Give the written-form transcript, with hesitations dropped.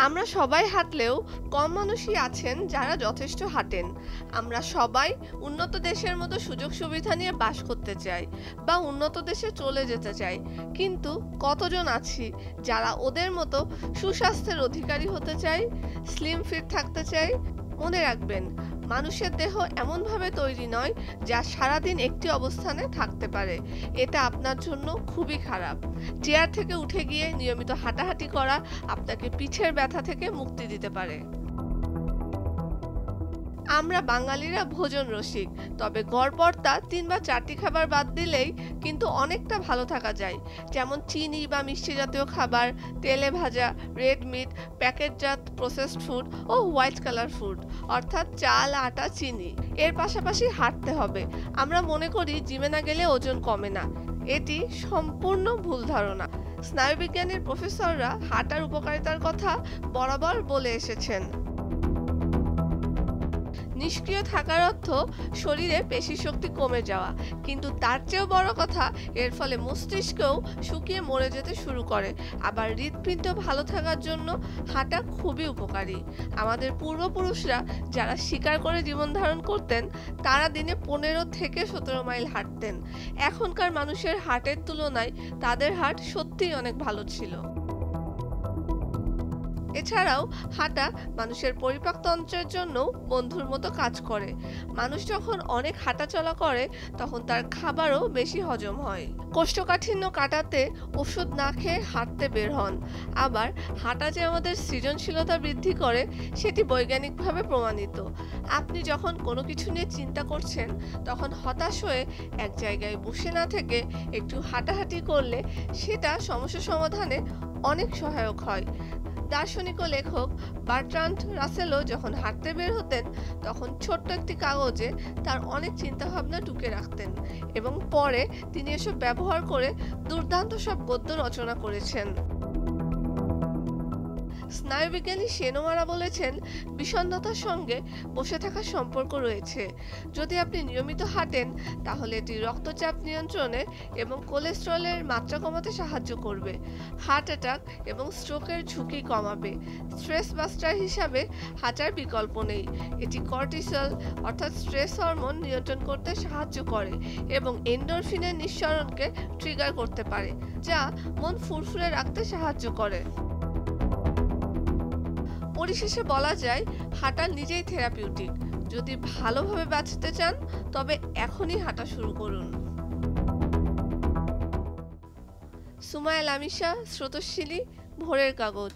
আমরা সবাই হাঁটলেও কম মানুষই আছেন যারা যথেষ্ট হাঁটেন। আমরা সবাই উন্নত দেশের মতো সুযোগ সুবিধা নিয়ে বাস করতে চাই বা উন্নত দেশে চলে যেতে চাই, কিন্তু কতজন আছি যারা ওদের মতো সুস্বাস্থ্যের অধিকারী হতে চাই, স্লিম ফিট থাকতে চাই? মনে রাখবেন, মানুষের দেহ এমনভাবে তৈরি নয় যা সারাদিন একটি অবস্থানে থাকতে পারে। এটা আপনার জন্য খুবই খারাপ। চেয়ার থেকে উঠে গিয়ে নিয়মিত হাঁটাহাঁটি করা আপনাকে পিঠের ব্যথা থেকে মুক্তি দিতে পারে। আমরা বাঙালিরা ভোজন রসিক, তবে গড়পড়তা ৩ বা ৪টি খাবার বাদ দিলেই কিন্তু অনেকটা ভালো থাকা যায়। যেমন চিনি বা মিষ্টি জাতীয় খাবার, তেলে ভাজা, রেড মিট, প্যাকেটজাত প্রসেসড ফুড ও হোয়াইট কালার ফুড অর্থাৎ চাল, আটা, চিনি। এর পাশাপাশি হাঁটতে হবে। আমরা মনে করি জিমে না গেলে ওজন কমে না। এটি সম্পূর্ণ ভুল ধারণা। স্নায়ুবিজ্ঞানের প্রফেসররা হাঁটার উপকারিতার কথা বরাবর বলে এসেছেন। নিষ্ক্রিয় থাকার অর্থ শরীরে পেশি শক্তি কমে যাওয়া, কিন্তু তার চেয়েও বড় কথা এর ফলে মস্তিষ্কও শুকিয়ে মরে যেতে শুরু করে। আবার হৃৎপিণ্ড ভালো থাকার জন্য হাঁটা খুবই উপকারী। আমাদের পূর্বপুরুষরা যারা শিকার করে জীবন ধারণ করতেন তারা দিনে 15 থেকে 17 মাইল হাঁটতেন। এখনকার মানুষের হার্টের তুলনায় তাদের হার্ট সত্যিই অনেক ভালো ছিল। এছাড়াও হাঁটা মানুষের পরিপাকতন্ত্রের জন্য বন্ধুর মতো কাজ করে। মানুষ যখন অনেক হাঁটাচলা করে তখন তার খাবারও বেশি হজম হয়। কোষ্ঠকাঠিন্য কাটাতে ওষুধ না খেয়ে হাঁটতে বের হন। আবার হাঁটা যে আমাদের সৃজনশীলতা বৃদ্ধি করে সেটি বৈজ্ঞানিকভাবে প্রমাণিত। আপনি যখন কোনো কিছু নিয়ে চিন্তা করছেন তখন হতাশ হয়ে এক জায়গায় বসে না থেকে একটু হাঁটাহাঁটি করলে সেটা সমস্যা সমাধানে অনেক সহায়ক হয়। দার্শনিক ও লেখক বার্ট্রান্ড রাসেলও যখন হাঁটতে বের হতেন তখন ছোট্ট একটি কাগজে তার অনেক চিন্তাভাবনা টুকে রাখতেন এবং পরে তিনি এসব ব্যবহার করে দুর্দান্ত সব গদ্য রচনা করেছেন। স্নায়ুবিজ্ঞানী সেনোমারা বলেছেন, বিষণ্ণতার সঙ্গে বসে থাকার সম্পর্ক রয়েছে। যদি আপনি নিয়মিত হাঁটেন তাহলে এটি রক্তচাপ নিয়ন্ত্রণে এবং কোলেস্টেরলের মাত্রা কমাতে সাহায্য করবে, হার্ট অ্যাটাক এবং স্ট্রোকের ঝুঁকি কমাবে। স্ট্রেস বাস্টার হিসাবে হাঁটার বিকল্প নেই। এটি কর্টিসল অর্থাৎ স্ট্রেস হরমোন নিয়ন্ত্রণ করতে সাহায্য করে এবং এন্ডোরফিনের নিঃসরণকে ট্রিগার করতে পারে, যা মন ফুরফুরে রাখতে সাহায্য করে। পরিশেষে বলা যায়, হাঁটা নিজেই থেরাপিউটিক। যদি ভালোভাবে বাঁচতে চান তবে এখনই হাঁটা শুরু করুন। সুমায়া লামিশা, স্রোতস্বিনী, ভোরের কাগজ।